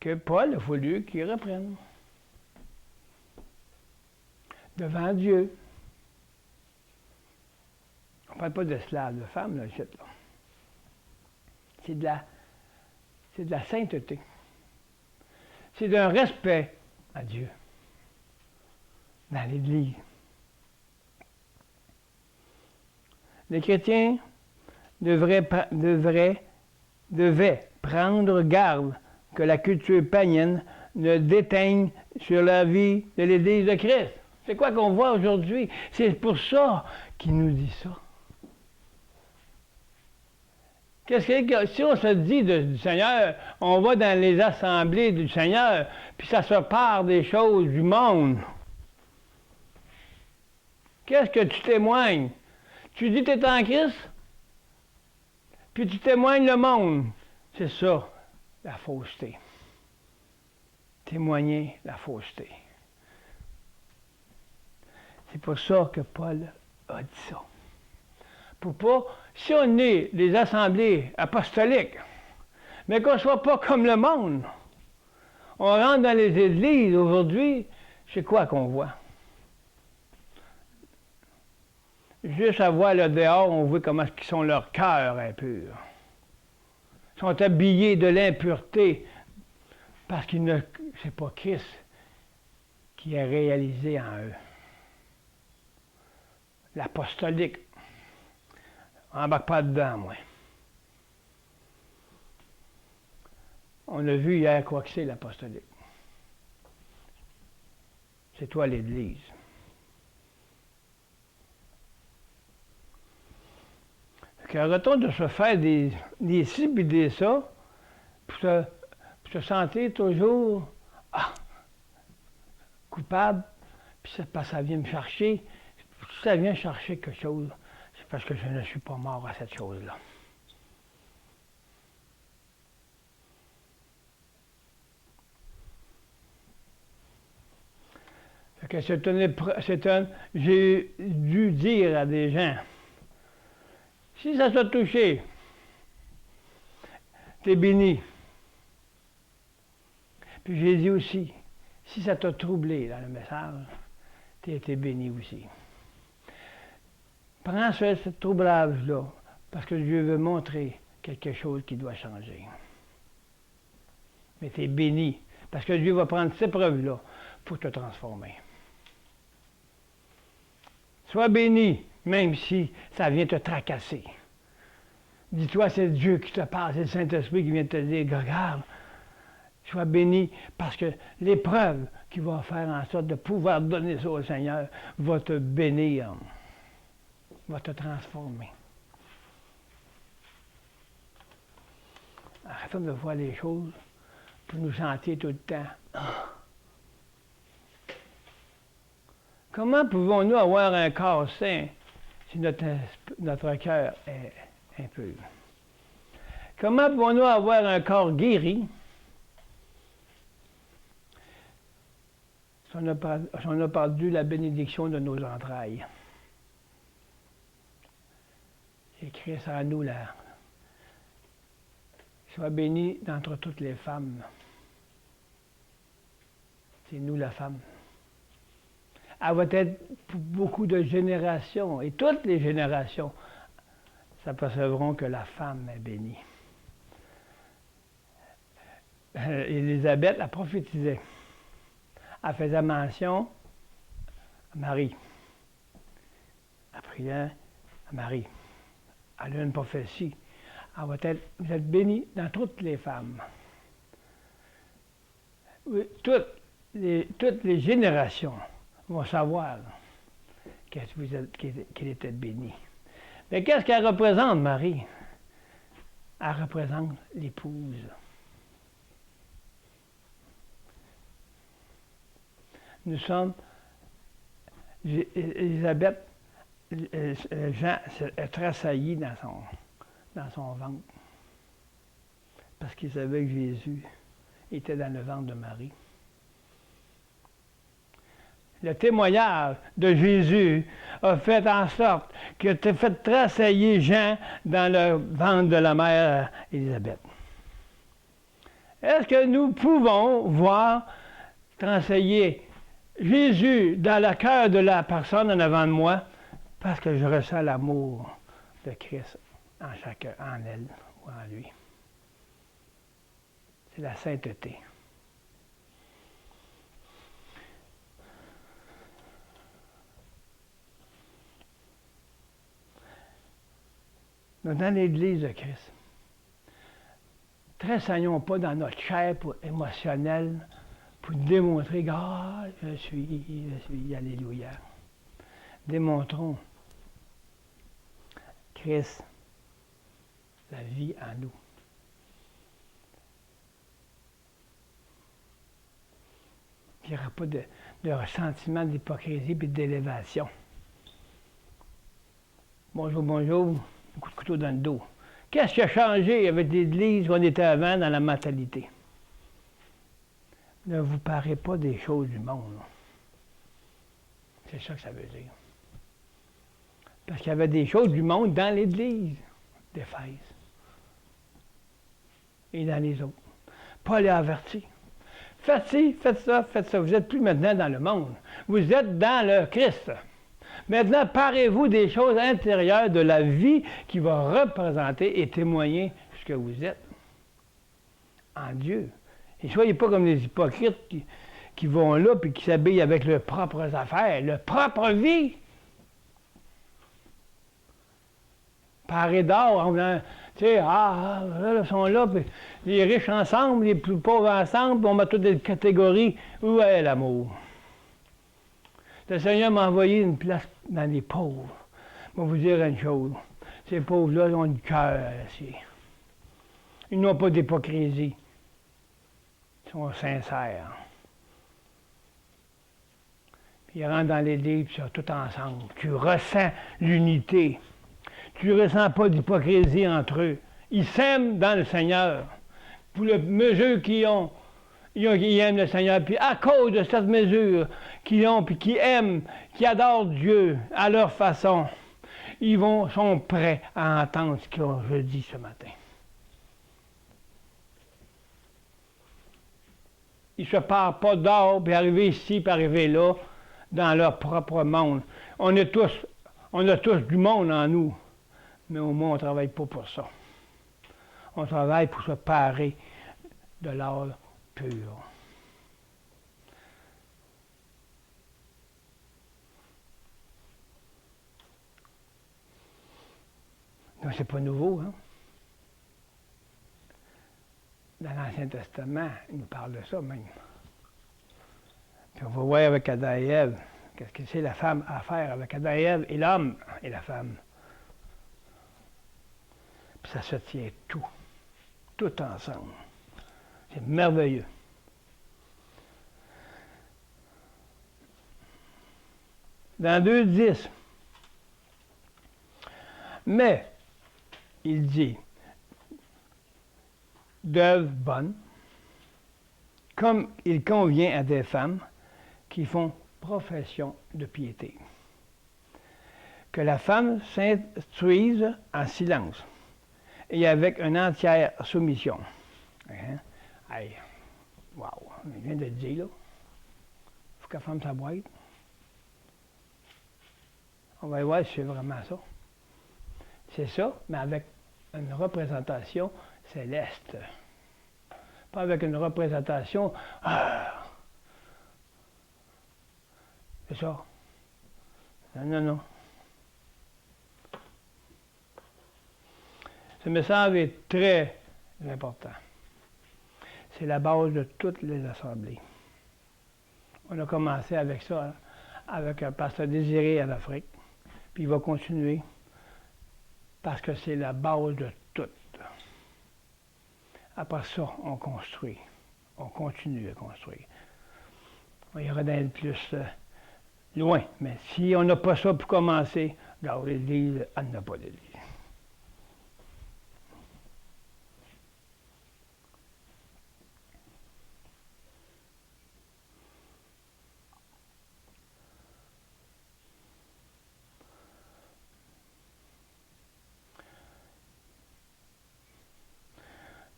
que Paul a voulu qu'il reprenne. Devant Dieu. On ne parle pas d'esclaves, de femmes, là, ici, là. C'est de la sainteté. C'est d'un respect à Dieu dans l'Église. Les chrétiens devaient prendre garde que la culture païenne ne déteigne sur la vie de l'Église de Christ. C'est quoi qu'on voit aujourd'hui? C'est pour ça qu'il nous dit ça. Si on se dit du Seigneur, on va dans les assemblées du Seigneur, puis ça se part des choses du monde. Qu'est-ce que tu témoignes? Tu dis que tu es en Christ, puis tu témoignes le monde. C'est ça, la fausseté. Témoigner la fausseté. C'est pour ça que Paul a dit ça. Pour pas, si on est des assemblées apostoliques, mais qu'on ne soit pas comme le monde, on rentre dans les églises aujourd'hui, c'est quoi qu'on voit? Juste à voir le dehors, on voit comment ils sont leur cœur impur. Ils sont habillés de l'impureté parce qu'ils ne, c'est pas Christ qui est réalisé en eux. L'apostolique. On n'embarque pas dedans, moi. On a vu hier quoi que c'est l'apostolique. C'est toi l'Église. Arrêtons de se faire des ci et des ça pour se sentir toujours coupable, puis ça vient me chercher. Si ça vient chercher quelque chose, c'est parce que je ne suis pas mort à cette chose-là. J'ai dû dire à des gens, si ça t'a touché, t'es béni. Puis j'ai dit aussi, si ça t'a troublé dans le message, t'as été béni aussi. Prends ce troublage-là, parce que Dieu veut montrer quelque chose qui doit changer. Mais t'es béni, parce que Dieu va prendre ces preuves-là pour te transformer. Sois béni, même si ça vient te tracasser. Dis-toi, c'est Dieu qui te parle, c'est le Saint-Esprit qui vient te dire, regarde, sois béni, parce que l'épreuve qui va faire en sorte de pouvoir donner ça au Seigneur va te bénir, va te transformer. Arrêtons de voir les choses pour nous sentir tout le temps. Comment pouvons-nous avoir un corps sain si notre cœur est impur? Comment pouvons-nous avoir un corps guéri si on a perdu la bénédiction de nos entrailles? C'est Christ en nous là. Sois béni d'entre toutes les femmes. C'est nous la femme. Elle va être pour beaucoup de générations, et toutes les générations s'apercevront que la femme est bénie. Élisabeth a prophétisé. Elle faisait mention à Marie. Elle priait à Marie. Elle a une prophétie. Vous êtes bénie dans toutes les femmes. Oui, toutes les générations vont savoir qu'elle était bénie. Mais qu'est-ce qu'elle représente, Marie? Elle représente l'épouse. Nous sommes, Élisabeth, Jean est tressailli dans son ventre, parce qu'il savait que Jésus était dans le ventre de Marie. Le témoignage de Jésus a fait en sorte qu'il a fait tressaillir Jean dans le ventre de la mère Élisabeth. Est-ce que nous pouvons voir, t'enseigner Jésus dans le cœur de la personne en avant de moi parce que je ressens l'amour de Christ en chacun, en elle ou en lui. C'est la sainteté. Donc, dans l'Église de Christ, tressaillons pas dans notre chair émotionnelle pour démontrer que je suis, alléluia. Démontrons Christ, la vie en nous. Il n'y aura pas de ressentiment d'hypocrisie et d'élévation. Bonjour, bonjour, un coup de couteau dans le dos. Qu'est-ce qui a changé avec l'Église où on était avant dans la mentalité? Ne vous parlez pas des choses du monde. C'est ça que ça veut dire. Parce qu'il y avait des choses du monde dans l'Église d'Éphèse. Et dans les autres. Paul est averti. Faites ci, faites ça, faites ça. Vous n'êtes plus maintenant dans le monde. Vous êtes dans le Christ. Maintenant, parlez-vous des choses intérieures de la vie qui va représenter et témoigner ce que vous êtes en Dieu. Et soyez pas comme les hypocrites qui vont là et qui s'habillent avec leurs propres affaires, leur propre vie. Paré d'or, en venant, tu sais, là, ils sont là, puis les riches ensemble, les plus pauvres ensemble, puis on met toutes des catégories. Où est l'amour? Le Seigneur m'a envoyé une place dans les pauvres. Je vais vous dire une chose. Ces pauvres-là, ils ont du cœur. Ils n'ont pas d'hypocrisie. Ils sont sincères. Puis ils rentrent dans l'Église, puis ils sont tous ensemble. Tu ressens l'unité. Tu ne ressens pas d'hypocrisie entre eux. Ils s'aiment dans le Seigneur. Pour la mesure qu'ils ont, ils aiment le Seigneur. Puis à cause de cette mesure qu'ils ont, puis qui aiment, qui adorent Dieu à leur façon, ils sont prêts à entendre ce que je dis ce matin. Ils ne se parlent pas d'or, puis arriver ici, puis arriver là, dans leur propre monde. On a tous du monde en nous, mais au moins on ne travaille pas pour ça. On travaille pour se parer de l'or pur. Donc, c'est pas nouveau, hein? Dans l'Ancien Testament, il nous parle de ça même. Puis on va voir avec Adam et Ève, qu'est-ce que c'est la femme à faire avec Adam et Ève, et l'homme et la femme. Puis ça se tient tout ensemble. C'est merveilleux. Dans 2:10, mais, il dit, d'œuvres bonnes, comme il convient à des femmes qui font profession de piété. Que la femme s'instruise en silence et avec une entière soumission. Hein? Hey, wow, il vient de le dire, là. Il faut qu'elle ferme sa boîte. On va voir si c'est vraiment ça. C'est ça, mais avec une représentation céleste. Pas avec une représentation. C'est ça. Non. Ce message est très important. C'est la base de toutes les assemblées. On a commencé avec ça, hein, avec un pasteur Désiré en Afrique, puis il va continuer, parce que c'est la base de tout. Après ça, on construit. On continue à construire. On ira d'aller plus loin, mais si on n'a pas ça pour commencer, regarde, l'Église, elle n'a pas d'Église.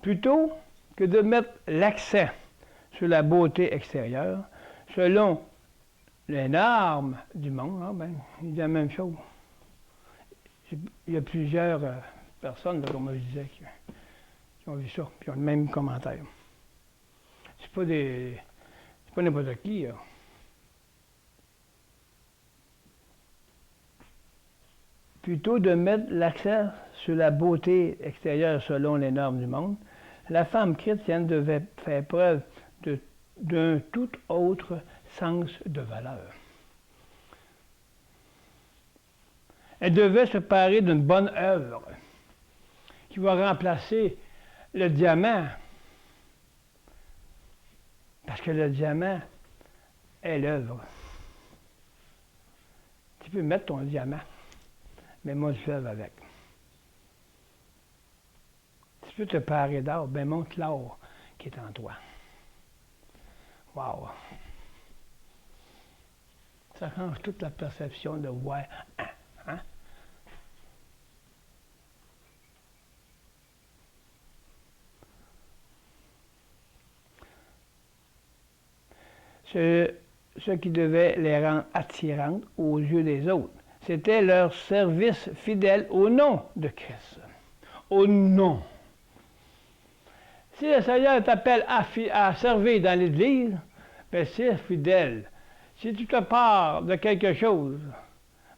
Plutôt que de mettre l'accent sur la beauté extérieure, selon les normes du monde, ah ben, il dit la même chose. Il y a plusieurs personnes, là, comme je disais, qui ont vu ça, qui ont le même commentaire. C'est pas n'importe qui, là. Plutôt de mettre l'accent sur la beauté extérieure selon les normes du monde, la femme chrétienne devait faire preuve d'un tout autre sens de valeur. Elle devait se parer d'une bonne œuvre qui va remplacer le diamant, parce que le diamant est l'œuvre. Tu peux mettre ton diamant, mais monte l'œuvre avec. Tu peux te parer d'or, ben monte l'or qui est en toi. Wow! Ça change toute la perception de voir. Hein? Ce qui devait les rendre attirantes aux yeux des autres, c'était leur service fidèle au nom de Christ. Au nom. Si le Seigneur t'appelle à servir dans l'Église, bien c'est fidèle. Si tu te pars de quelque chose,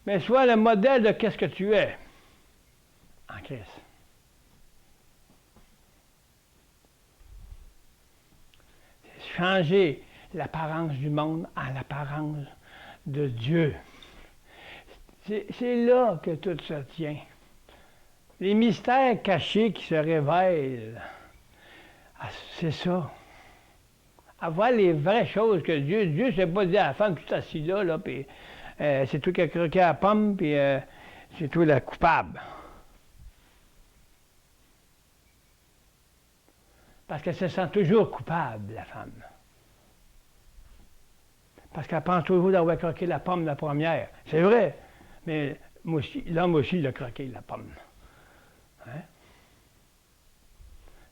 mais sois le modèle de qu'est-ce que tu es en Christ. Changer l'apparence du monde en l'apparence de Dieu. C'est là que tout se tient. Les mystères cachés qui se révèlent, c'est ça. Avoir les vraies choses que Dieu ne s'est pas dit à la femme, tu t'assis là, puis c'est toi qui as croqué à la pomme, puis c'est toi la coupable. Parce qu'elle se sent toujours coupable, la femme. Parce qu'elle pense toujours d'avoir croqué la pomme la première. C'est vrai, mais l'homme aussi, il a croqué la pomme. Hein?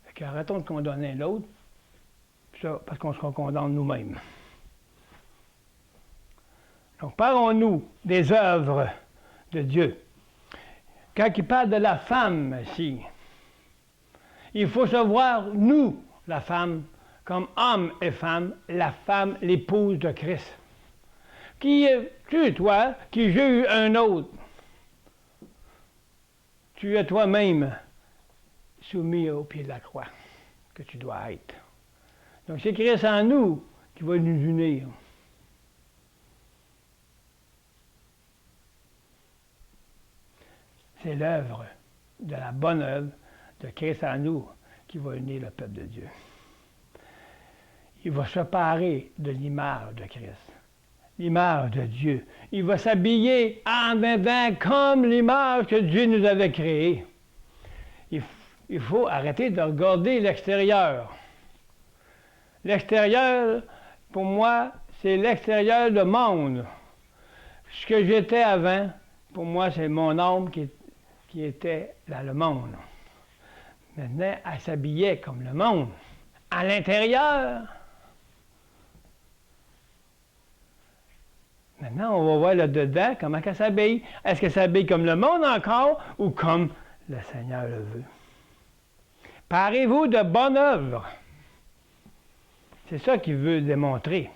Fait qu'arrêtons de condamner l'autre, parce qu'on se condamne nous-mêmes. Donc, parlons-nous des œuvres de Dieu. Quand il parle de la femme ici, il faut se voir, nous, la femme, comme homme et femme, la femme, l'épouse de Christ. Qui es-tu, toi, qui juge un autre? Tu es toi-même soumis au pied de la croix, que tu dois être. Donc, c'est Christ en nous qui va nous unir. C'est l'œuvre, de la bonne œuvre de Christ en nous qui va unir le peuple de Dieu. Il va se parer de l'image de Christ, l'image de Dieu. Il va s'habiller en dedans comme l'image que Dieu nous avait créée. Il faut arrêter de regarder l'extérieur. L'extérieur, pour moi, c'est l'extérieur du monde. Ce que j'étais avant, pour moi, c'est mon âme qui était dans le monde. Maintenant, elle s'habillait comme le monde. À l'intérieur, maintenant, on va voir là dedans comment elle s'habille. Est-ce qu'elle s'habille comme le monde encore ou comme le Seigneur le veut? Parez-vous de bonnes œuvres. C'est ça qu'il veut démontrer.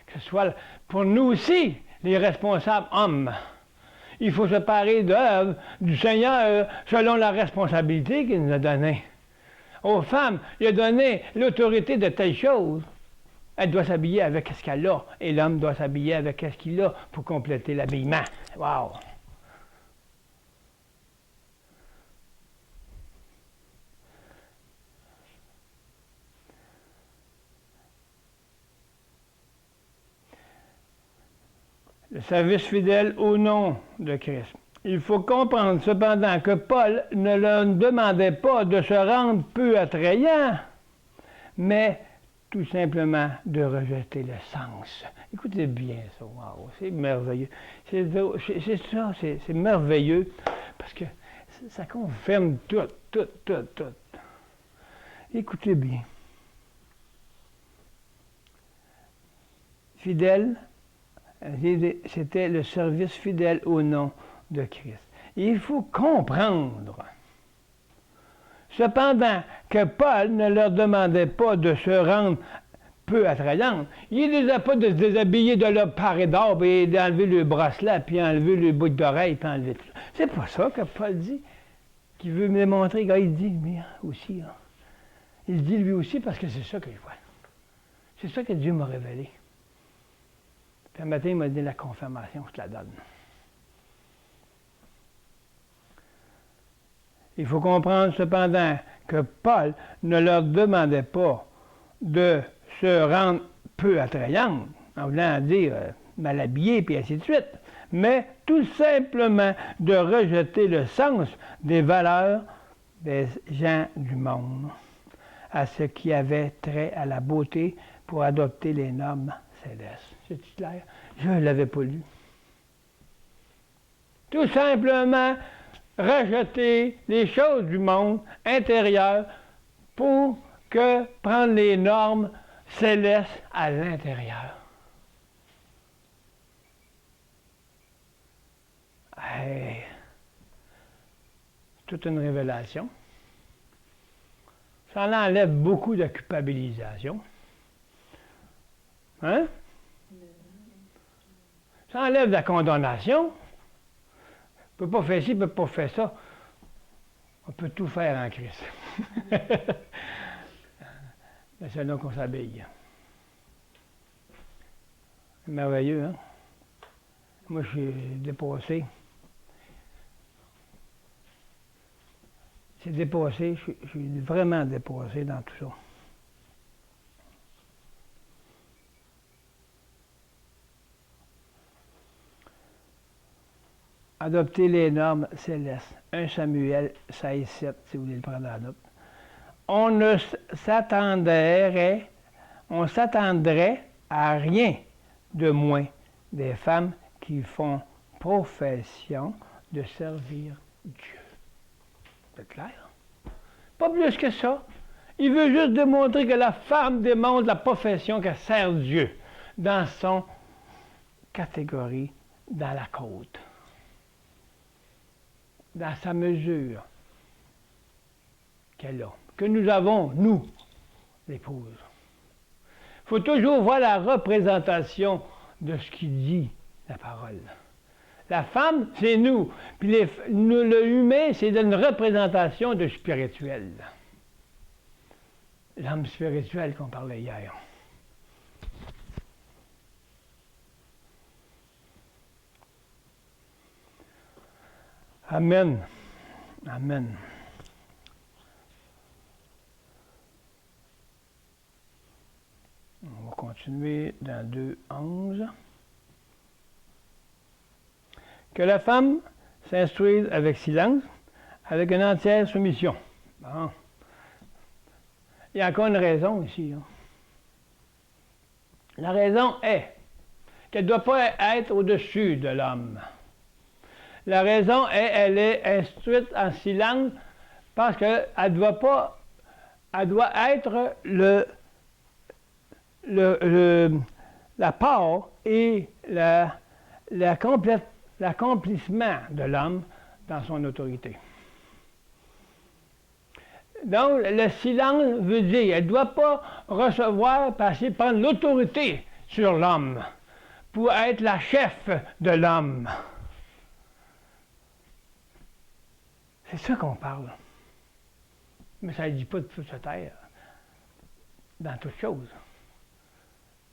Que ce soit pour nous aussi, les responsables hommes. Il faut se parer d'œuvres du Seigneur selon la responsabilité qu'il nous a donnée. Aux femmes, il a donné l'autorité de telle chose. Elle doit s'habiller avec ce qu'elle a, et l'homme doit s'habiller avec ce qu'il a pour compléter l'habillement. Wow! Le service fidèle au nom de Christ. Il faut comprendre cependant que Paul ne leur demandait pas de se rendre peu attrayant, mais tout simplement de rejeter le sens. Écoutez bien ça, wow, c'est merveilleux. C'est ça, c'est merveilleux, parce que ça confirme tout. Écoutez bien. Fidèle, c'était le service fidèle au nom de Christ. Et il faut comprendre, cependant, que Paul ne leur demandait pas de se rendre peu attrayants. Il ne les a pas de se déshabiller de leur paré d'or et d'enlever le bracelet, puis enlever le bout d'oreille, puis enlever tout ça. C'est pas ça que Paul dit, qu'il veut me démontrer. Quand il dit, lui aussi, hein. Il dit lui aussi parce que c'est ça que je vois. C'est ça que Dieu m'a révélé. Puis un matin, il m'a dit la confirmation, je te la donne. Il faut comprendre cependant que Paul ne leur demandait pas de se rendre peu attrayants, en voulant dire mal habillés, puis ainsi de suite, mais tout simplement de rejeter le sens des valeurs des gens du monde, à ce qui avait trait à la beauté pour adopter les normes célestes. C'est clair? Je ne l'avais pas lu. Tout simplement rejeter les choses du monde intérieur pour que prendre les normes célestes à l'intérieur. Hey, toute une révélation. Ça enlève beaucoup de culpabilisation. Hein? Ça enlève de la condamnation. On ne peut pas faire ci, on ne peut pas faire ça. On peut tout faire en Christ. Mais c'est là qu'on s'habille. C'est merveilleux, hein? Moi, je suis dépassé. C'est dépassé, je suis vraiment dépassé dans tout ça. Adopter les normes célestes. 1 Samuel 16,7, si vous voulez le prendre en note. On s'attendrait à rien de moins des femmes qui font profession de servir Dieu. C'est clair? Pas plus que ça. Il veut juste démontrer que la femme démontre la profession qu'elle sert Dieu dans son catégorie, dans la côte, dans sa mesure qu'elle a, que nous avons, nous, l'épouse. Il faut toujours voir la représentation de ce qu'il dit, la parole. La femme, c'est nous. Puis le humain, c'est une représentation de spirituel. L'homme spirituel qu'on parlait hier. Amen. Amen. On va continuer dans 2:11. Que la femme s'instruise avec silence, avec une entière soumission. Bon. Il y a encore une raison ici. Hein. La raison est qu'elle ne doit pas être au-dessus de l'homme. La raison est qu'elle est instruite en silence parce qu'elle ne doit pas, elle doit être la part et l'accomplissement de l'homme dans son autorité. Donc, le silence veut dire qu'elle ne doit pas recevoir, passer, prendre l'autorité sur l'homme pour être la chef de l'homme. C'est ça qu'on parle. Mais ça ne dit pas de tout se taire dans toute chose.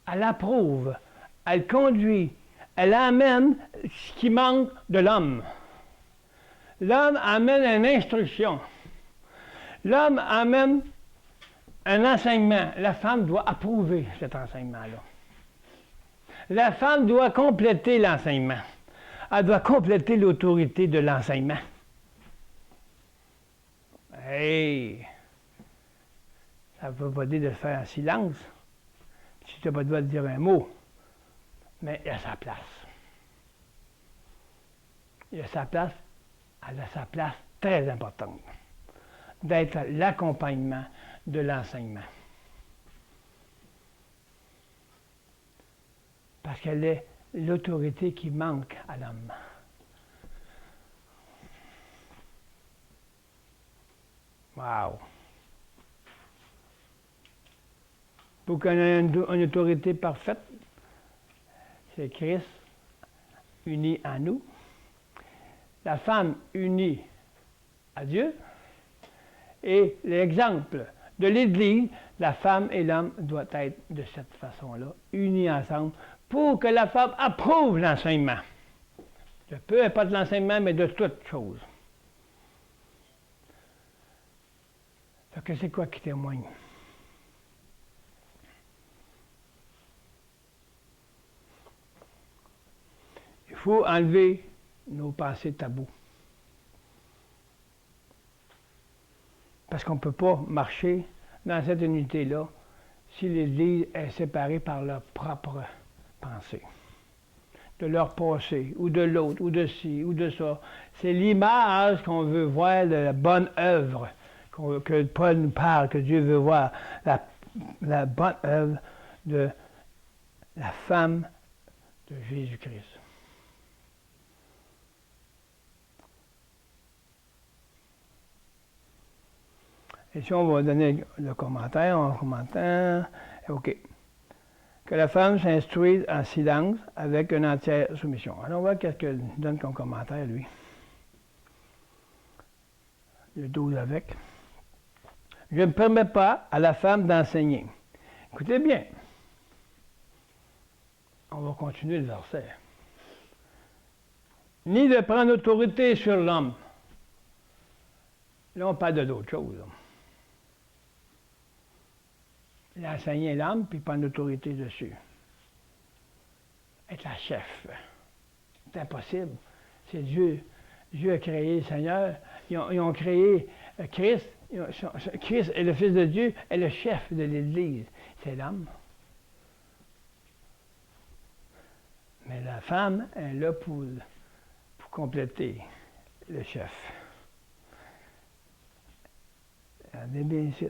Elle approuve, elle conduit, elle amène ce qui manque de l'homme. L'homme amène une instruction. L'homme amène un enseignement. La femme doit approuver cet enseignement-là. La femme doit compléter l'enseignement. Elle doit compléter l'autorité de l'enseignement. Hey! Ça ne veut pas dire de le faire en silence. Si tu n'as pas le droit de dire un mot. Mais il a sa place. Il a sa place. Elle a sa place très importante. D'être l'accompagnement de l'enseignement. Parce qu'elle est l'autorité qui manque à l'homme. Wow! Pour qu'on ait une autorité parfaite, c'est Christ uni à nous, la femme unie à Dieu, et l'exemple de l'Église, la femme et l'homme doivent être de cette façon-là, unis ensemble, pour que la femme approuve l'enseignement. De peu importe l'enseignement, mais de toutes choses. Fait que c'est quoi qui témoigne? Il faut enlever nos pensées tabous. Parce qu'on ne peut pas marcher dans cette unité-là si l'Église est séparée par leurs propres pensées. De leur passé, ou de l'autre, ou de ci, ou de ça. C'est l'image qu'on veut voir de la bonne œuvre que Paul nous parle, que Dieu veut voir. La bonne œuvre de la femme de Jésus-Christ. Et si on va donner le commentaire, OK. Que la femme s'instruise en silence avec une entière soumission. Alors on va voir qu'est-ce qu'il donne comme commentaire, lui. Le 12 avec. Je ne permets pas à la femme d'enseigner. Écoutez bien. On va continuer le verset. Ni de prendre autorité sur l'homme. Là, on parle de d'autres choses. Il a enseigné l'homme, puis prendre l'autorité dessus. Être la chef. C'est impossible. C'est Dieu. Dieu a créé le Seigneur. Ils ont créé Christ. Christ est le Fils de Dieu, est le chef de l'Église. C'est l'homme. Mais la femme est là pour compléter le chef. Regardez bien ici.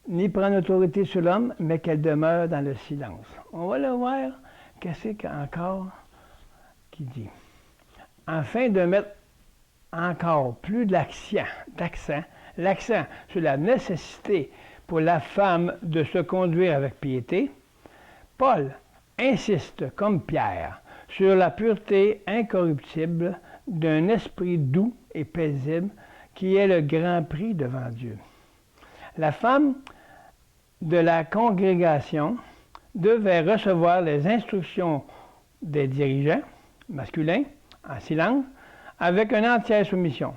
Ni prendre autorité sur l'homme, mais qu'elle demeure dans le silence. On va le voir, qu'est-ce qu'il y a encore qui dit. Afin de mettre encore plus l'accent sur la nécessité pour la femme de se conduire avec piété, Paul insiste, comme Pierre, sur la pureté incorruptible d'un esprit doux et paisible qui est le grand prix devant Dieu. La femme de la congrégation devait recevoir les instructions des dirigeants masculins en silence avec une entière soumission.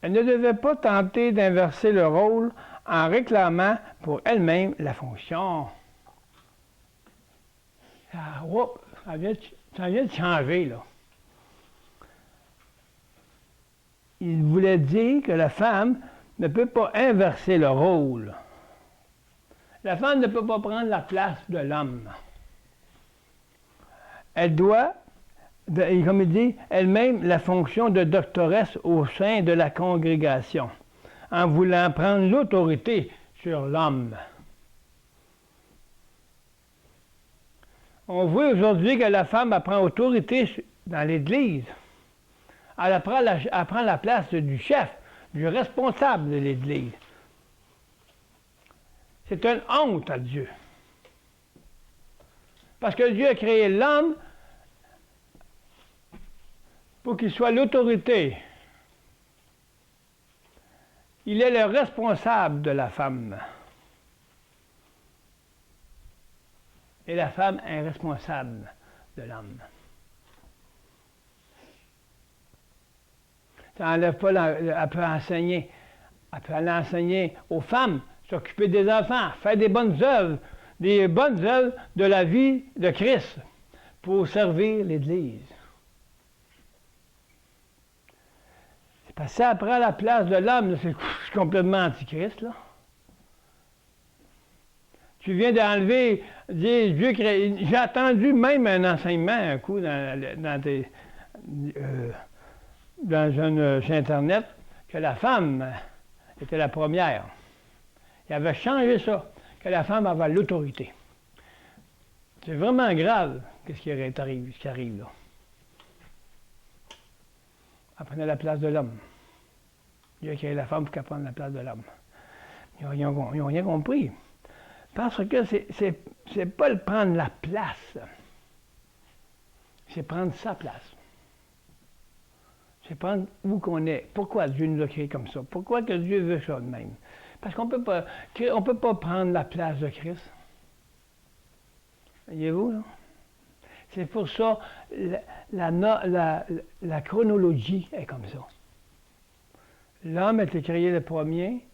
Elle ne devait pas tenter d'inverser le rôle en réclamant pour elle-même la fonction. Ça vient de changer, là. Il voulait dire que la femme ne peut pas inverser le rôle. La femme ne peut pas prendre la place de l'homme. Elle doit, comme il dit, elle-même la fonction de doctoresse au sein de la congrégation, en voulant prendre l'autorité sur l'homme. On voit aujourd'hui que la femme prend autorité dans l'Église. Elle prend la place du chef, du responsable de l'Église. C'est une honte à Dieu. Parce que Dieu a créé l'homme pour qu'il soit l'autorité. Il est le responsable de la femme. Et la femme est responsable de l'homme. Ça n'enlève pas, elle peut enseigner. Elle peut aller enseigner aux femmes, s'occuper des enfants, faire des bonnes œuvres de la vie de Christ pour servir l'Église. C'est parce que ça prend la place de l'homme, c'est complètement antichrist, là. Tu viens d'enlever, Dieu crée. J'ai entendu même un enseignement un coup sur Internet que la femme était la première. Il avait changé ça, que la femme avait l'autorité. C'est vraiment grave ce qui arrive là. Elle prenait la place de l'homme. Dieu a créé la femme pour qu'elle prenne la place de l'homme. Ils n'ont rien compris. Parce que c'est pas le prendre la place, c'est prendre sa place. C'est prendre où qu'on est. Pourquoi Dieu nous a créés comme ça? Pourquoi que Dieu veut ça de même? Parce qu'on peut pas prendre la place de Christ. Voyez-vous, là? C'est pour ça la chronologie est comme ça. L'homme a été créé le premier,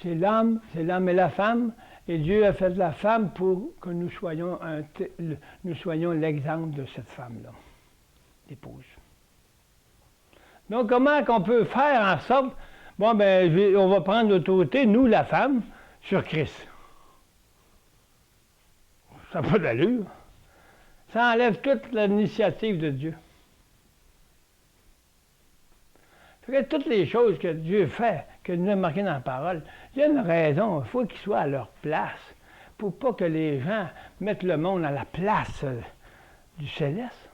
c'est l'homme et la femme, et Dieu a fait la femme pour que nous soyons l'exemple de cette femme-là, l'épouse. Donc, comment qu'on peut faire en sorte, bon, ben, on va prendre l'autorité, nous, la femme, sur Christ. Ça n'a pas d'allure. Ça enlève toute l'initiative de Dieu. Fait que toutes les choses que Dieu fait, que nous avons marquées dans la parole, il y a une raison, il faut qu'ils soient à leur place, pour pas que les gens mettent le monde à la place du céleste.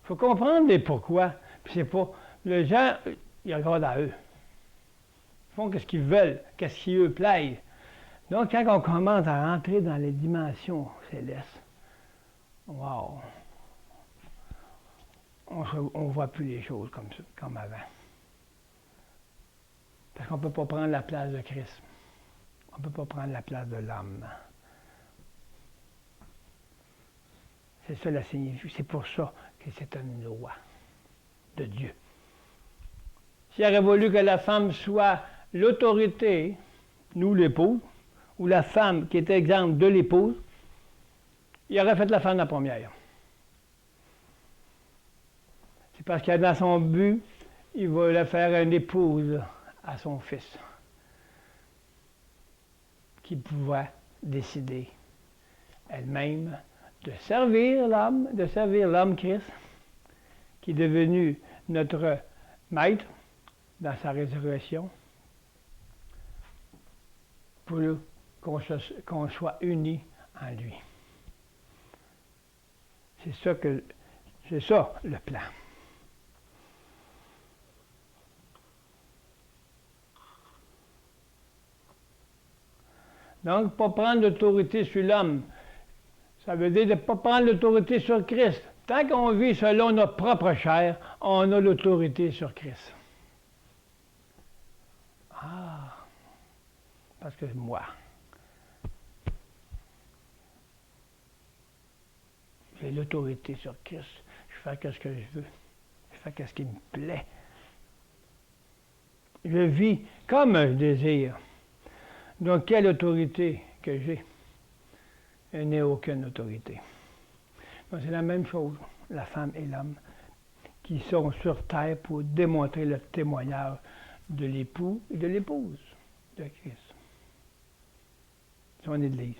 Il faut comprendre les pourquoi. Puis c'est pas. Les gens, ils regardent à eux. Ils font ce qu'ils veulent, qu'est-ce qui eux plaît. Donc, quand on commence à rentrer dans les dimensions célestes, wow! On ne voit plus les choses comme ça, comme avant. Parce qu'on ne peut pas prendre la place de Christ. On ne peut pas prendre la place de l'homme. C'est ça la signifie. C'est pour ça que c'est une loi de Dieu. S'il aurait voulu que la femme soit l'autorité, nous l'époux, ou la femme qui est exemple de l'épouse, il aurait fait la femme la première. C'est parce que dans son but, il voulait faire une épouse à son fils, qui pouvait décider elle-même de servir l'homme Christ, qui est devenu notre maître dans sa résurrection, pour qu'on soit unis en lui. C'est ça le plan. Donc, pas prendre l'autorité sur l'homme, ça veut dire de ne pas prendre l'autorité sur Christ. Tant qu'on vit selon notre propre chair, on a l'autorité sur Christ. Ah, parce que moi, j'ai l'autorité sur Christ. Je fais ce que je veux. Je fais ce qui me plaît. Je vis comme je désire. Donc, quelle autorité que j'ai? Je n'ai aucune autorité. Donc, c'est la même chose, la femme et l'homme, qui sont sur terre pour démontrer le témoignage de l'époux et de l'épouse de Christ. Son Église.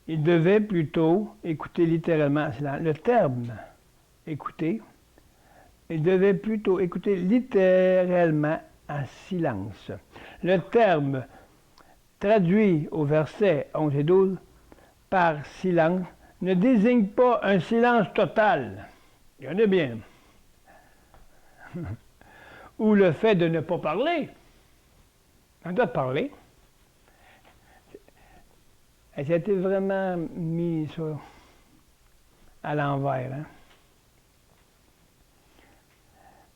Il devait plutôt écouter littéralement le terme écouter. Il devait plutôt écouter littéralement en silence. Le terme traduit au verset 11 et 12 par silence ne désigne pas un silence total. Il y en a bien. Ou le fait de ne pas parler. On doit parler. Elle s'était vraiment mis ça à l'envers. Hein?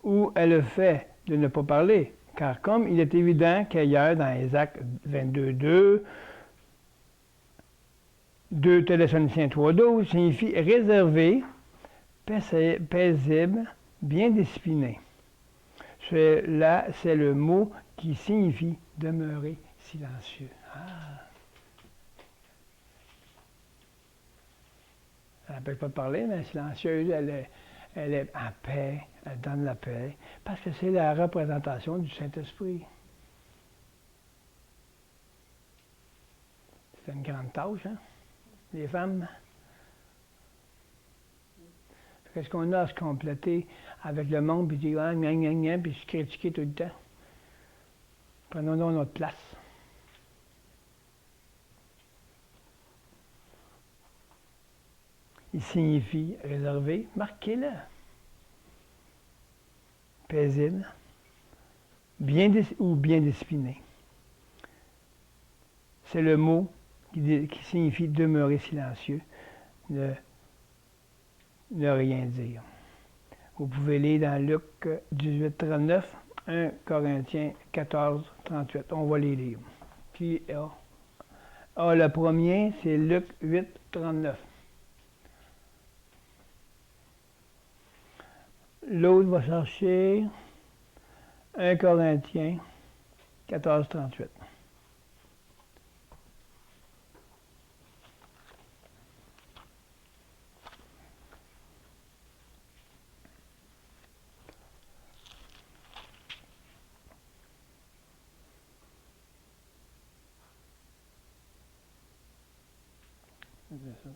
Ou elle le fait de ne pas parler. Car comme il est évident qu'ailleurs, dans Isaac 22.2, 2 Thessaloniciens 3.12 signifie réservé, paisible, bien discipliné. Là, c'est le mot qui signifie demeurer silencieux. Ah. Elle n'empêche pas de parler, mais silencieuse, elle est en paix, elle donne la paix, parce que c'est la représentation du Saint-Esprit. C'est une grande tâche, hein, les femmes. qu'est-ce qu'on a à se compléter avec le monde, puis dire ah, gna, gna, gna, puis se critiquer tout le temps? Prenons donc notre place. Il signifie réservé, marquez-le. Paisible, ou bien discipliné. C'est le mot qui signifie demeurer silencieux, ne rien dire. Vous pouvez lire dans Luc 18, 39, 1 Corinthiens 14, 38. On va les lire. Puis, le premier, c'est Luc 8, 39. L'autre va chercher 1 Corinthiens 14, 38. C'est ça.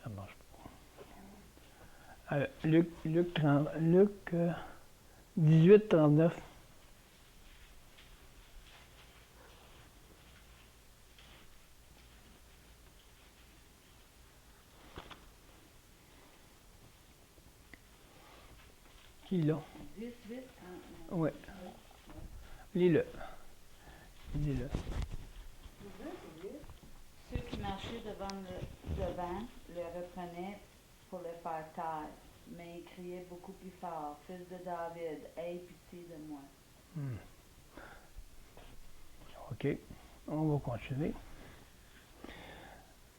Ça marche pas. Luc 18, 39. Qui l'a? 18, Oui. Lis-le. Dis-le. Ceux qui marchaient devant le reprenaient pour le faire taire, mais ils criaient beaucoup plus fort, Fils de David, aie pitié de moi. OK. On va continuer.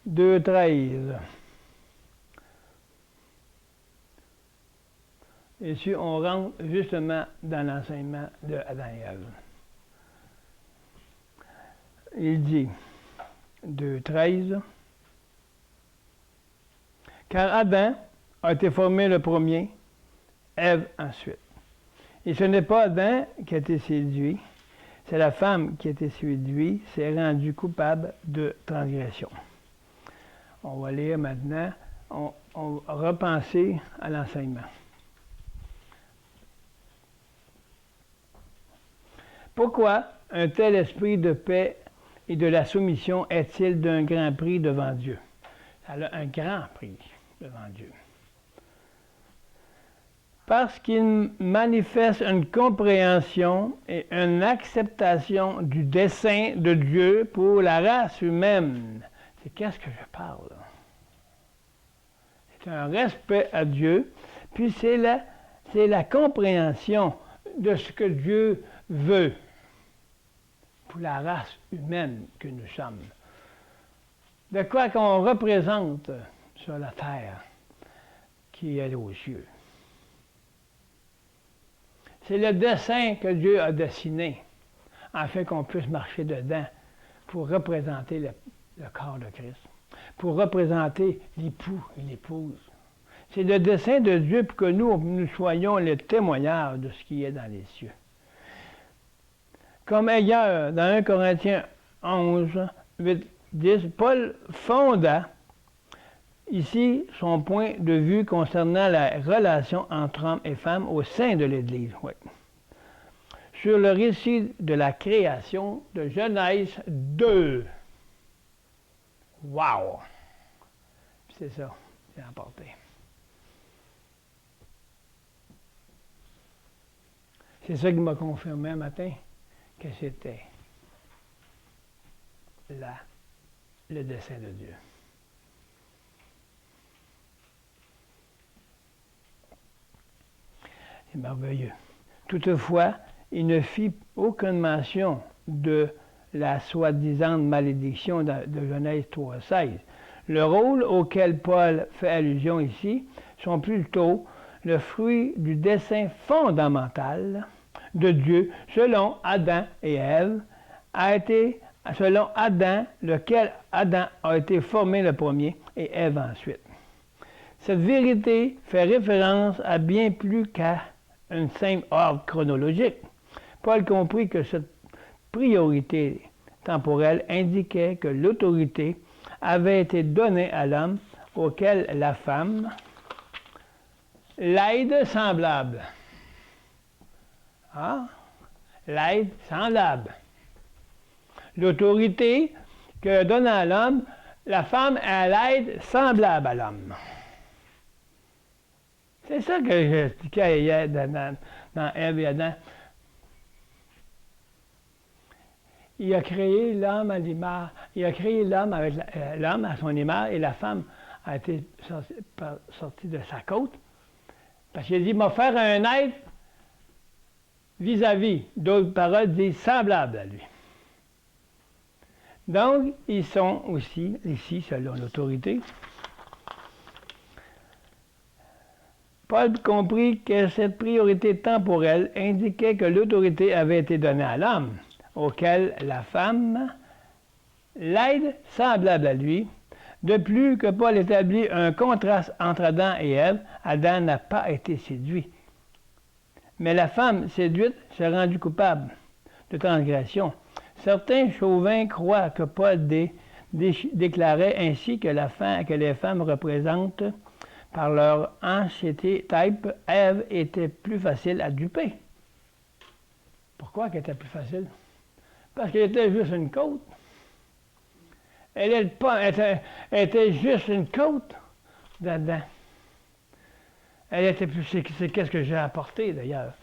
2,13. Ici, on rentre justement dans l'enseignement de Adam et Ève. Il dit, 2,13, car Adam a été formé le premier, Ève ensuite. Et ce n'est pas Adam qui a été séduit, c'est la femme qui a été séduite, s'est rendue coupable de transgression. On va lire maintenant, on va repenser à l'enseignement. Pourquoi un tel esprit de paix et de la soumission est-il d'un grand prix devant Dieu? Elle a un grand prix devant Dieu. Parce qu'il manifeste une compréhension et une acceptation du dessein de Dieu pour la race humaine. C'est qu'est-ce que je parle? C'est un respect à Dieu, puis c'est la compréhension de ce que Dieu veut pour la race humaine que nous sommes. De quoi qu'on représente sur la terre qui est aux cieux. C'est le dessein que Dieu a dessiné afin qu'on puisse marcher dedans pour représenter le corps de Christ, pour représenter l'époux et l'épouse. C'est le dessein de Dieu pour que nous soyons les témoignages de ce qui est dans les cieux. Comme ailleurs, dans 1 Corinthiens 11, 8, 10, Paul fonda ici son point de vue concernant la relation entre hommes et femmes au sein de l'Église. Oui. Sur le récit de la création de Genèse 2. Wow! C'est ça, j'ai emporté. C'est ça qui m'a confirmé un matin que c'était le dessein de Dieu. C'est merveilleux. Toutefois, il ne fit aucune mention de la soi-disant malédiction de Genèse 3,16. Le rôle auquel Paul fait allusion ici sont plutôt le fruit du dessein fondamental de Dieu selon Adam et Ève a été selon Adam, lequel Adam a été formé le premier et Ève ensuite. Cette vérité fait référence à bien plus qu'à un simple ordre chronologique. Paul comprit que cette priorité temporelle indiquait que l'autorité avait été donnée à l'homme auquel la femme, l'aide semblable. Ah, l'aide semblable. L'autorité que donne à l'homme, la femme a l'aide semblable à l'homme. C'est ça que j'expliquais hier dans Ève et Adam. Il a créé l'homme à l'image. Il a créé l'homme avec l'homme à son image et la femme a été sortie de sa côte. Parce qu'il a dit, il m'a faire un être vis-à-vis. D'autres paroles disent semblable à lui. Donc, ils sont aussi, ici, selon l'autorité. Paul comprit que cette priorité temporelle indiquait que l'autorité avait été donnée à l'homme, auquel la femme, l'aide semblable à lui. De plus que Paul établit un contraste entre Adam et Ève, Adam n'a pas été séduit. Mais la femme séduite s'est rendue coupable de transgression. Certains chauvins croient que Paul déclarait ainsi que les femmes représentent par leur anxiété type, Ève était plus facile à duper. Pourquoi qu'elle était plus facile? Parce qu'elle était juste une côte. Elle était juste une côte d'Adam. Elle était plus. C'est qu'est-ce que j'ai apporté d'ailleurs?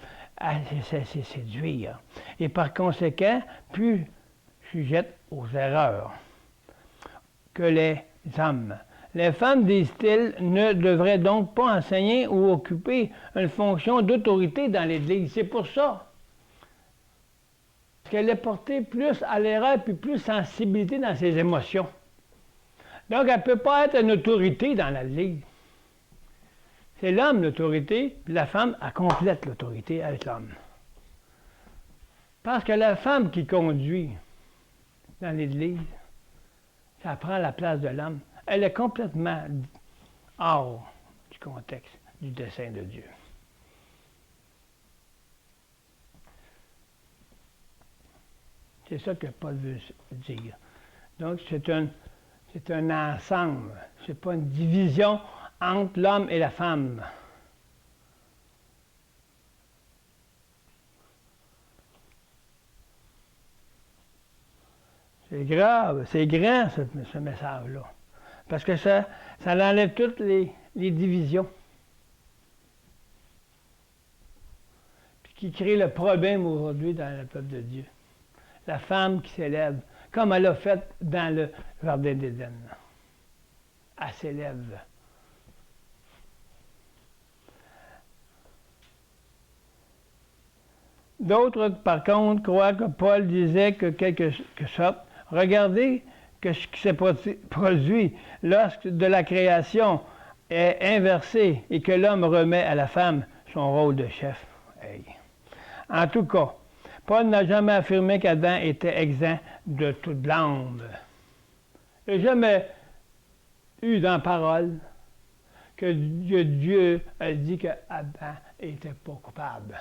C'est séduire. Et par conséquent, plus sujette aux erreurs que les hommes. Les femmes, disent-ils, ne devraient donc pas enseigner ou occuper une fonction d'autorité dans l'Église. C'est pour ça. Parce qu'elle est portée plus à l'erreur puis plus sensibilité dans ses émotions. Donc, elle ne peut pas être une autorité dans l'Église. C'est l'homme l'autorité, puis la femme, elle complète l'autorité avec l'homme. Parce que la femme qui conduit dans l'Église, ça prend la place de l'homme. Elle est complètement hors du contexte du dessein de Dieu. C'est ça que Paul veut dire. Donc, c'est un ensemble. Ce n'est pas une division entre l'homme et la femme. C'est grave, c'est grand ce message-là. Parce que ça enlève toutes les divisions. Puis qui crée le problème aujourd'hui dans le peuple de Dieu. La femme qui s'élève, comme elle a fait dans le Jardin d'Éden. Elle s'élève. D'autres, par contre, croient que Paul disait que quelque sorte, regardez que ce qui s'est produit lorsque de la création est inversé et que l'homme remet à la femme son rôle de chef. Hey. En tout cas, Paul n'a jamais affirmé qu'Adam était exempt de toute blâme. Il n'a jamais eu dans la parole que Dieu a dit qu'Adam n'était pas coupable.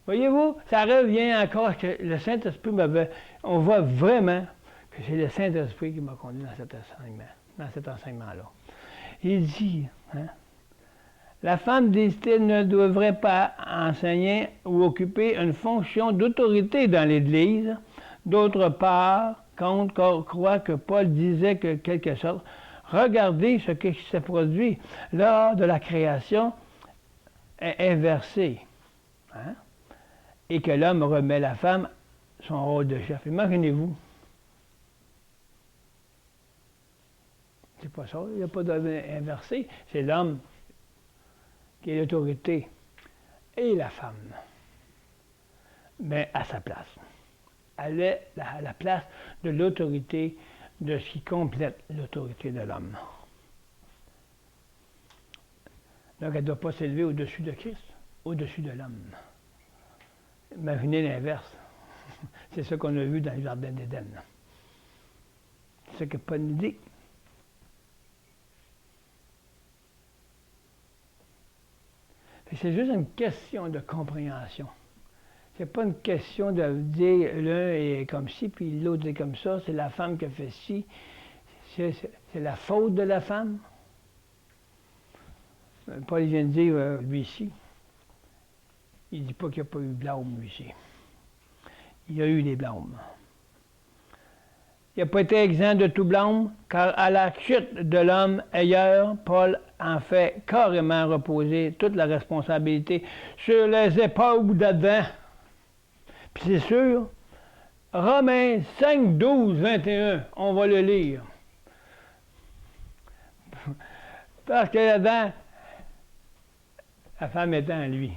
Voyez-vous, ça revient encore que le Saint-Esprit on voit vraiment que c'est le Saint-Esprit qui m'a conduit dans cet enseignement-là. Il dit, la femme, disent-ils, ne devrait pas enseigner ou occuper une fonction d'autorité dans l'Église. D'autre part, contre croit que Paul disait que, quelque sorte, regardez ce qui s'est produit lors de la création est inversé. Et que l'homme remet la femme son rôle de chef. Imaginez-vous. C'est pas ça, il n'y a pas d'inversé. C'est l'homme qui est l'autorité et la femme. Mais à sa place. Elle est à la place de l'autorité de ce qui complète l'autorité de l'homme. Donc elle ne doit pas s'élever au-dessus de Christ, au-dessus de l'homme. Imaginez l'inverse. C'est ça qu'on a vu dans le jardin d'Éden. C'est ce que Paul nous dit. C'est juste une question de compréhension. C'est pas une question de dire l'un est comme ci, puis l'autre est comme ça, c'est la femme qui a fait ci. C'est la faute de la femme. Paul vient de dire, lui ici, il ne dit pas qu'il n'y a pas eu blâme, lui ici. Il y a eu des blâmes. Il n'a pas été exempt de tout blâme, car à la chute de l'homme ailleurs, Paul en fait carrément reposer toute la responsabilité sur les épaules d'Adam. Puis c'est sûr, Romains 5, 12, 21, on va le lire. Parce que Adam, la femme était en lui.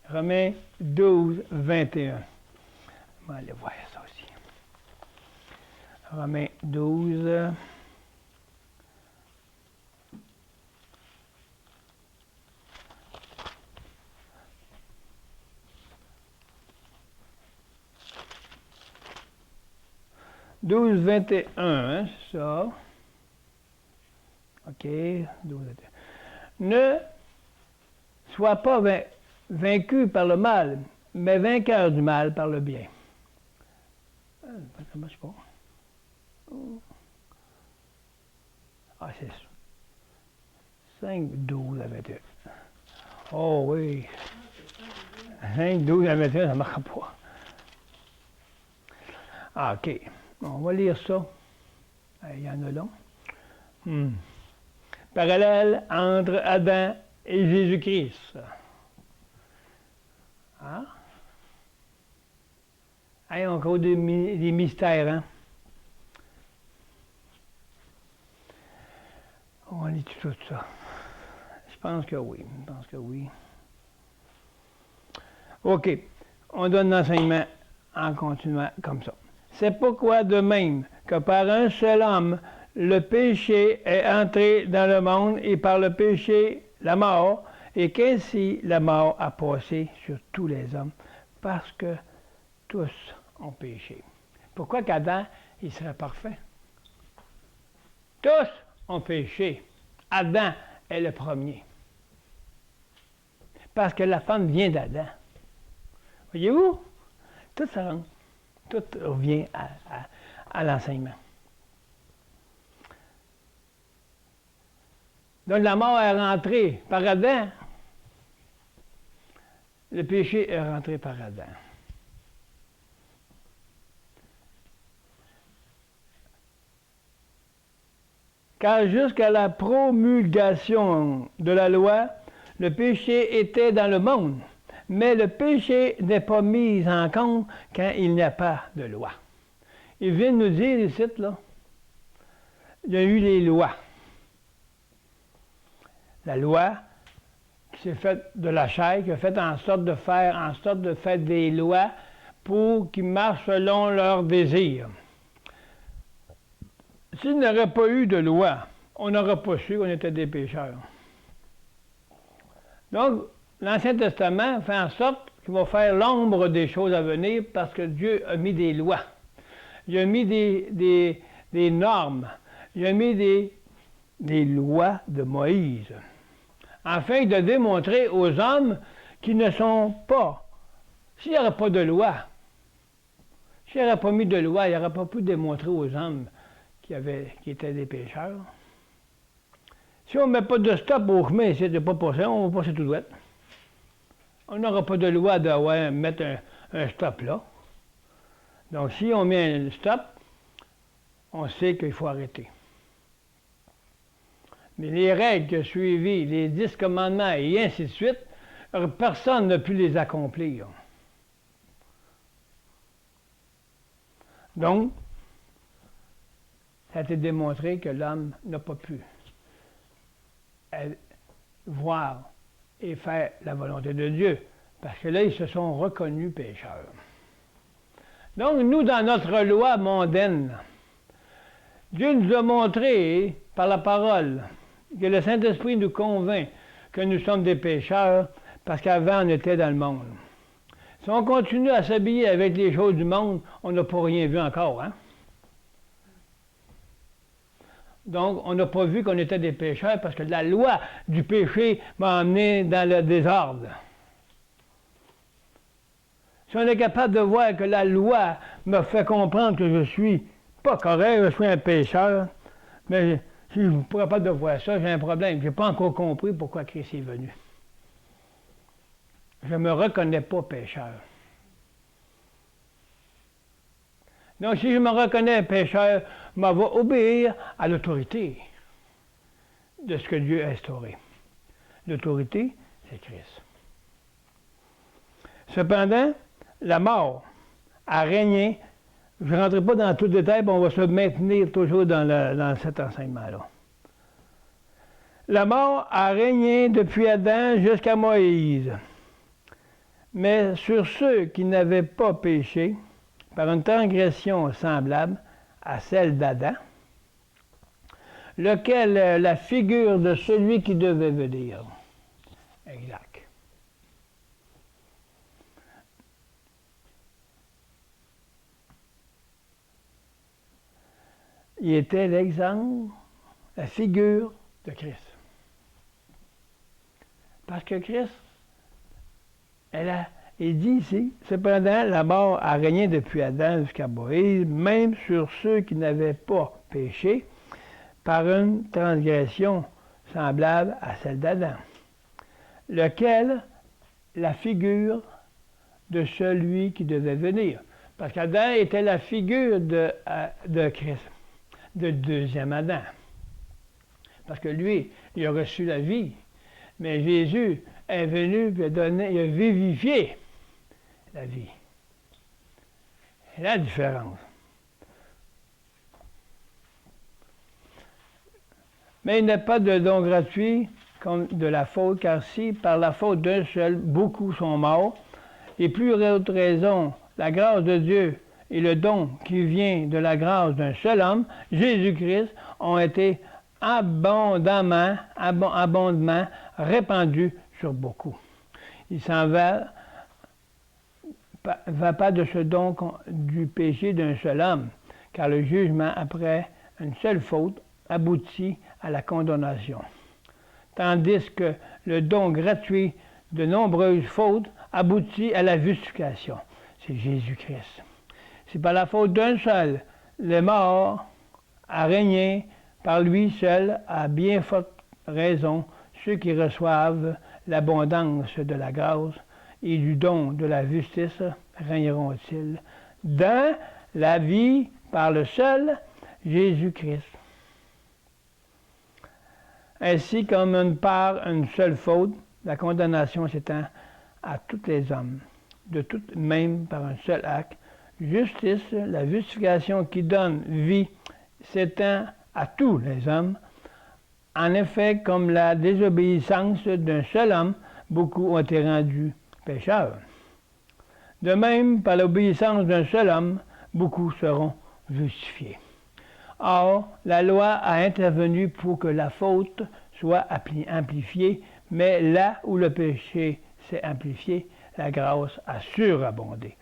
Romains 12, 21. On va aller voir ça aussi. Romains 12. « 12, 21, hein, c'est ça. OK, 12, 21. Ne sois pas vaincu par le mal, mais vainqueur du mal par le bien. Ça ne marche pas. Ah, c'est ça. 5, 12 à 21. Oh oui. 5, 12 à 21, ça ne marche pas. Ah, OK. On va lire ça. Il y en a là. Parallèle entre Adam et Jésus-Christ. Ah? Hey, encore des mystères, hein? On lit tout ça. Je pense que oui. Je pense que oui. OK. On donne l'enseignement en continuant comme ça. C'est pourquoi de même que par un seul homme, le péché est entré dans le monde et par le péché, la mort, et qu'ainsi la mort a passé sur tous les hommes, parce que tous ont péché. Pourquoi qu'Adam, il serait parfait? Tous ont péché. Adam est le premier. Parce que la femme vient d'Adam. Voyez-vous? Tout ça rentre. Tout revient à l'enseignement. Donc la mort est rentrée par Adam. Le péché est rentré par Adam. Car jusqu'à la promulgation de la loi, le péché était dans le monde. Mais le péché n'est pas mis en compte quand il n'y a pas de loi. Il vient de nous dire ici, là, il y a eu les lois. La loi qui s'est faite de la chair, qui a fait en sorte de faire des lois pour qu'ils marchent selon leurs désirs. S'il n'y aurait pas eu de loi, on n'aurait pas su qu'on était des pécheurs. Donc, l'Ancien Testament fait en sorte qu'il va faire l'ombre des choses à venir parce que Dieu a mis des lois. Il a mis des normes. Il a mis des lois de Moïse. Afin de démontrer aux hommes qui ne sont pas. S'il n'y aurait pas de loi, s'il n'y aurait pas mis de loi, il n'aurait pas pu démontrer aux hommes qui étaient des pécheurs. Si on ne met pas de stop au chemin, c'est pas pour ça, on va passer tout droit. On n'aura pas de loi de mettre un stop là. Donc, si on met un stop, on sait qu'il faut arrêter. Mais les règles que suivies, les 10 commandements et ainsi de suite, personne n'a pu les accomplir. Donc, ça a été démontré que l'homme n'a pas pu voir et faire la volonté de Dieu, parce que là, ils se sont reconnus pécheurs. Donc, nous, dans notre loi mondaine, Dieu nous a montré par la parole que le Saint-Esprit nous convainc que nous sommes des pécheurs Parce qu'avant, on était dans le monde. Si on continue à s'habiller avec les choses du monde, on n'a pas rien vu encore, hein? Donc, on n'a pas vu qu'on était des pécheurs parce que la loi du péché m'a emmené dans le désordre. Si on est capable de voir que la loi me fait comprendre que je suis pas correct, je suis un pécheur, mais si je ne pourrais pas de voir ça, j'ai un problème. Je n'ai pas encore compris pourquoi Christ est venu. Je ne me reconnais pas pécheur. Donc, si je me reconnais pécheur, je vais obéir à l'autorité de ce que Dieu a instauré. L'autorité, c'est Christ. Cependant, la mort a régné. Je ne rentrerai pas dans tout le détail, mais on va se maintenir toujours dans cet enseignement-là. La mort a régné depuis Adam jusqu'à Moïse. Mais sur ceux qui n'avaient pas péché, par une transgression semblable à celle d'Adam, lequel est la figure de celui qui devait venir. Exact. Il était l'exemple, la figure de Christ. Parce que Christ, il dit ici, cependant, la mort a régné depuis Adam jusqu'à Moïse, même sur ceux qui n'avaient pas péché, par une transgression semblable à celle d'Adam, lequel la figure de celui qui devait venir. Parce qu'Adam était la figure de Christ, de deuxième Adam. Parce que lui, il a reçu la vie. Mais Jésus est venu, il a vivifié la vie. C'est la différence. Mais il n'y a pas de don gratuit comme de la faute, car si par la faute d'un seul, beaucoup sont morts, et plus autre raison, la grâce de Dieu et le don qui vient de la grâce d'un seul homme, Jésus-Christ, ont été abondamment répandus sur beaucoup. Il s'en va pas de ce don du péché d'un seul homme, car le jugement après une seule faute aboutit à la condamnation. Tandis que le don gratuit de nombreuses fautes aboutit à la justification. C'est Jésus-Christ. C'est par la faute d'un seul, le mort a régné par lui seul, à bien forte raison, ceux qui reçoivent l'abondance de la grâce et du don de la justice régneront-ils dans la vie par le seul Jésus-Christ. Ainsi comme une seule faute, la condamnation s'étend à tous les hommes, de tout même par un seul acte. Justice, la justification qui donne vie, s'étend à tous les hommes. En effet, comme la désobéissance d'un seul homme, beaucoup ont été rendus pécheurs. De même, par l'obéissance d'un seul homme, beaucoup seront justifiés. Or, la loi a intervenu pour que la faute soit amplifiée, mais là où le péché s'est amplifié, la grâce a surabondé.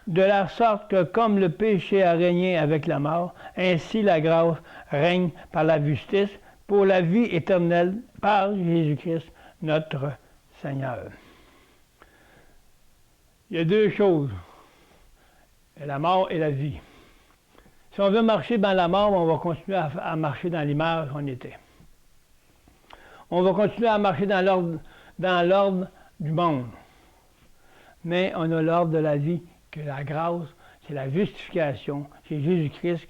De la sorte que comme le péché a régné avec la mort, ainsi la grâce règne par la justice pour la vie éternelle par Jésus-Christ, notre Seigneur. Il y a deux choses, la mort et la vie. Si on veut marcher dans la mort, on va continuer à marcher dans l'image qu'on était. On va continuer à marcher dans l'ordre du monde. Mais on a l'ordre de la vie, que la grâce, c'est la justification. C'est Jésus-Christ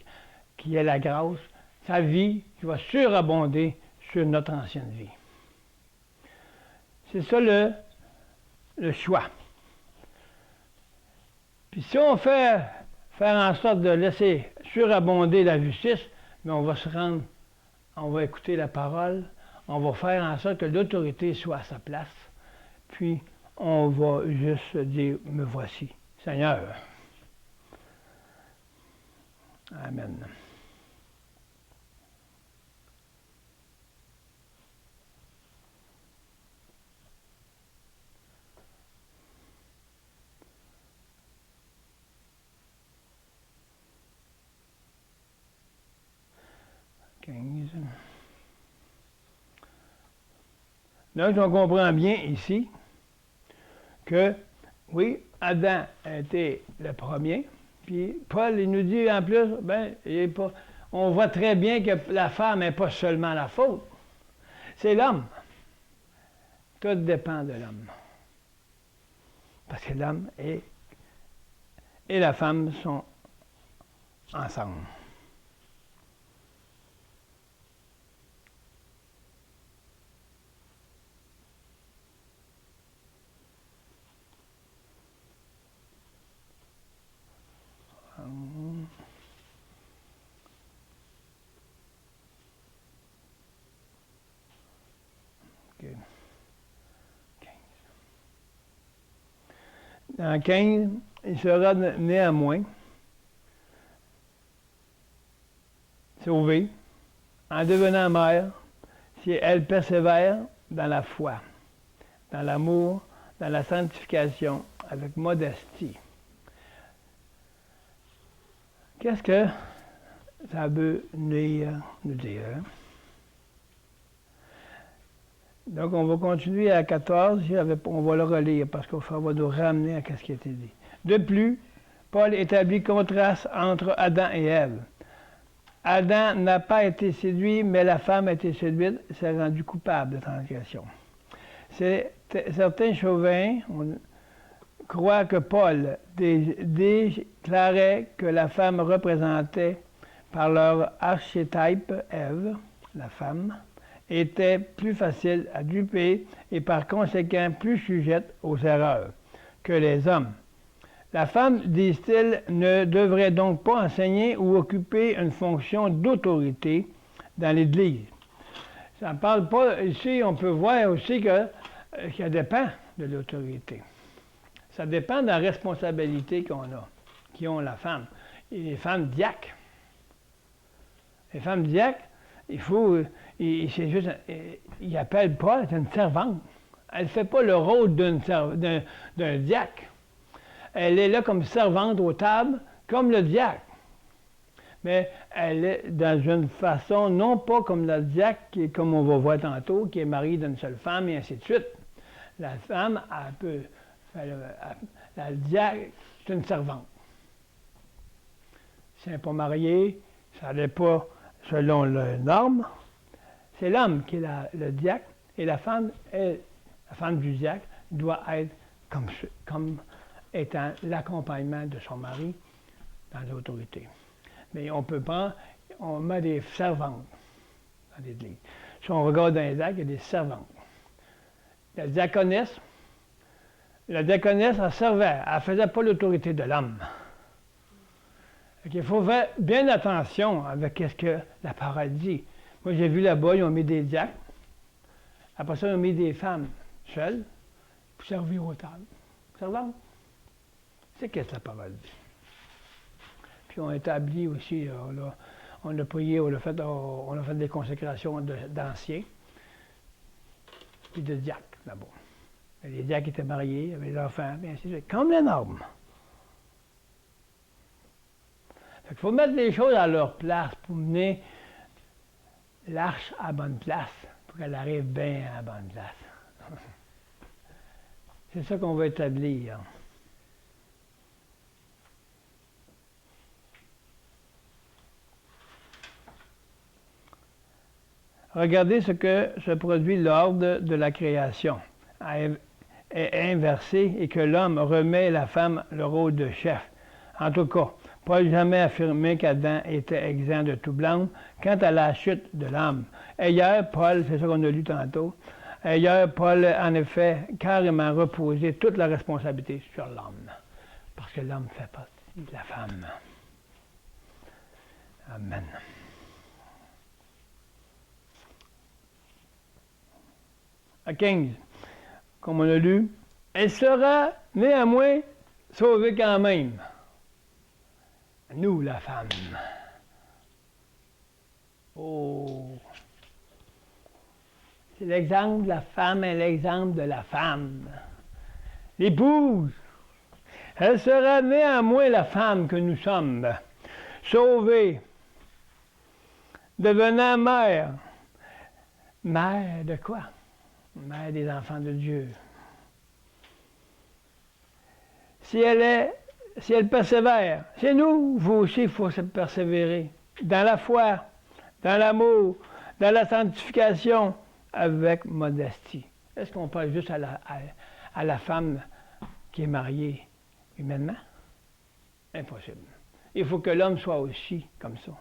qui est la grâce. Sa vie qui va surabonder sur notre ancienne vie. C'est ça le choix. Puis si on fait faire en sorte de laisser surabonder la justice, mais on va écouter la parole, on va faire en sorte que l'autorité soit à sa place, puis on va juste dire, me voici, Seigneur. Amen. 15. Donc, on comprend bien ici que, oui, Adam a été le premier, puis Paul, il nous dit en plus, on voit très bien que la femme n'est pas seulement la faute, c'est l'homme. Tout dépend de l'homme. Parce que l'homme et la femme sont ensemble. Okay. Dans 15, il sera néanmoins sauvé en devenant mère si elle persévère dans la foi, dans l'amour, dans la sanctification, avec modestie. Qu'est-ce que ça veut nous dire? Donc, on va continuer à 14, on va le relire parce qu'on va nous ramener à ce qui a été dit. De plus, Paul établit contraste entre Adam et Ève. Adam n'a pas été séduit, mais la femme a été séduite, s'est rendue coupable de transgression. Certains chauvins croient que Paul déclarait que la femme représentait par leur archétype Ève, la femme, était plus facile à duper et par conséquent plus sujette aux erreurs que les hommes. La femme, disent-ils, ne devrait donc pas enseigner ou occuper une fonction d'autorité dans l'Église. Ça ne parle pas, ici on peut voir aussi que ça dépend de l'autorité. Ça dépend de la responsabilité qui ont la femme. Et les femmes diacres. Les femmes diacres, c'est juste, il appelle Paul, c'est une servante. Elle ne fait pas le rôle d'un diacre. Elle est là comme servante aux tables, comme le diacre. Mais elle est dans une façon, non pas comme le diacre, qui est, comme on va voir tantôt, qui est marié d'une seule femme, et ainsi de suite. La femme, elle peut faire le diacre, c'est une servante. Si elle n'est pas mariée, ça n'est pas selon les normes. C'est l'homme qui est le diacre, et la femme du diacre doit être comme étant l'accompagnement de son mari dans l'autorité. Mais on met des servantes dans l'Église. Si on regarde dans les actes, il y a des servantes. La diaconesse, elle servait, elle ne faisait pas l'autorité de l'homme. Il faut faire bien attention avec ce que la parole dit. Moi, j'ai vu là-bas, ils ont mis des diacres. Après ça, ils ont mis des femmes seules pour servir aux tables. Servantes. C'est ce que la parole dit. Puis on a établi aussi, on a prié, on a fait des consécrations d'anciens, puis de diacres là-bas. Les diacres étaient mariés, avaient des enfants, et ainsi de suite, comme les normes. Il faut mettre les choses à leur place pour mener l'arche à bonne place, pour qu'elle arrive bien à bonne place. C'est ça qu'on va établir. Regardez ce que se produit l'ordre de la création est inversé et que l'homme remet la femme le rôle de chef. En tout cas, Paul jamais affirmé qu'Adam était exempt de tout blâme quant à la chute de l'homme. Ailleurs, Paul, c'est ça qu'on a lu tantôt, ailleurs, Paul, en effet, carrément reposé toute la responsabilité sur l'homme, parce que l'homme fait partie de la femme. Amen. À 15, comme on a lu, elle sera néanmoins sauvée quand même. Nous, la femme. Oh! C'est l'exemple de la femme et l'exemple de la femme. L'épouse. Elle sera néanmoins la femme que nous sommes, sauvée devenant mère. Mère de quoi? Mère des enfants de Dieu. Si elle persévère, c'est nous, vous aussi, il faut se persévérer. Dans la foi, dans l'amour, dans la sanctification, avec modestie. Est-ce qu'on parle juste à la femme qui est mariée humainement? Impossible. Il faut que l'homme soit aussi comme ça.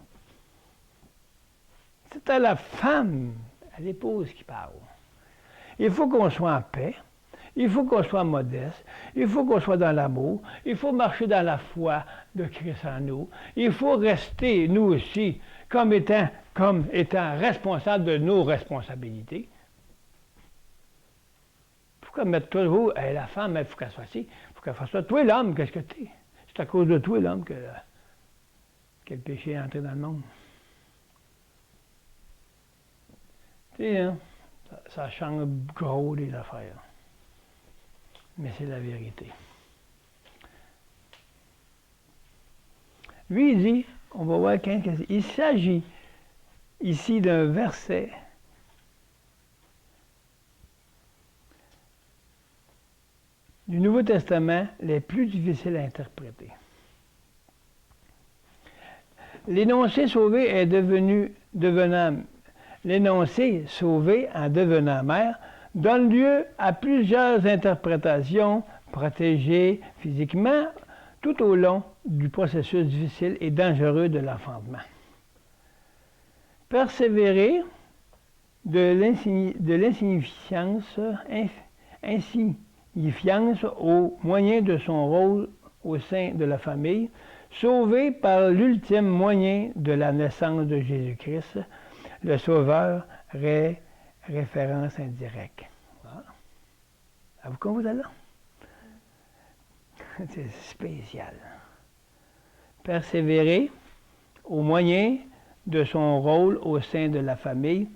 C'est à la femme, à l'épouse qui parle. Il faut qu'on soit en paix. Il faut qu'on soit modeste. Il faut qu'on soit dans l'amour. Il faut marcher dans la foi de Christ en nous. Il faut rester, nous aussi, comme étant responsables de nos responsabilités. Pourquoi mettre toujours, la femme, il faut qu'elle soit ci, il faut qu'elle fasse ça. Toi, l'homme, qu'est-ce que t'es? C'est à cause de toi, l'homme, que le péché est entré dans le monde. Tu sais, hein, ça change gros des affaires. Mais c'est la vérité. Lui, il dit, on va voir il s'agit ici d'un verset du Nouveau Testament les plus difficiles à interpréter. L'énoncé sauvé est l'énoncé sauvé en devenant mère donne lieu à plusieurs interprétations protégées physiquement tout au long du processus difficile et dangereux de l'enfantement. Persévérer de l'insignifiance au moyen de son rôle au sein de la famille, sauvé par l'ultime moyen de la naissance de Jésus-Christ, le Sauveur, référence indirecte. Voilà. Vous comprenez là? C'est spécial. Persévérer au moyen de son rôle au sein de la famille,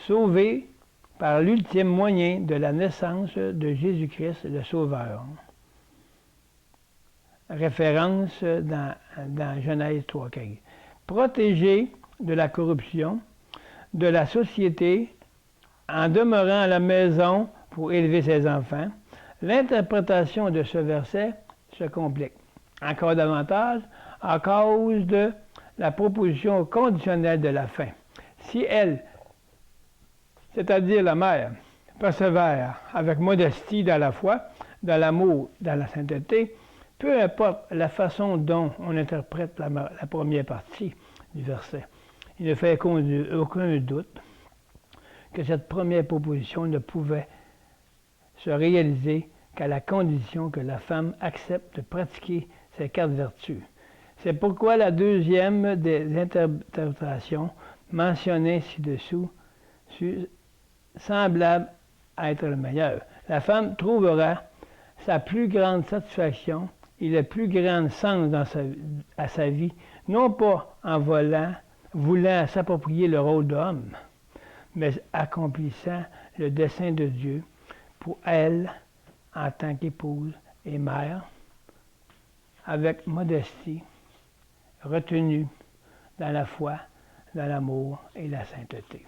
sauvé par l'ultime moyen de la naissance de Jésus-Christ, le Sauveur. Référence dans Genèse 3:15. Protégé de la corruption de la société en demeurant à la maison pour élever ses enfants, l'interprétation de ce verset se complique encore davantage à cause de la proposition conditionnelle de la fin. Si elle, c'est-à-dire la mère, persévère avec modestie dans la foi, dans l'amour, dans la sainteté, peu importe la façon dont on interprète la première partie du verset, il ne fait aucun doute que cette première proposition ne pouvait se réaliser qu'à la condition que la femme accepte de pratiquer ces 4 vertus. C'est pourquoi la deuxième des interprétations mentionnées ci-dessous semblable être le meilleur. La femme trouvera sa plus grande satisfaction et le plus grand sens à sa vie, non pas en voulant s'approprier le rôle d'homme, mais accomplissant le dessein de Dieu pour elle en tant qu'épouse et mère, avec modestie, retenue dans la foi, dans l'amour et la sainteté.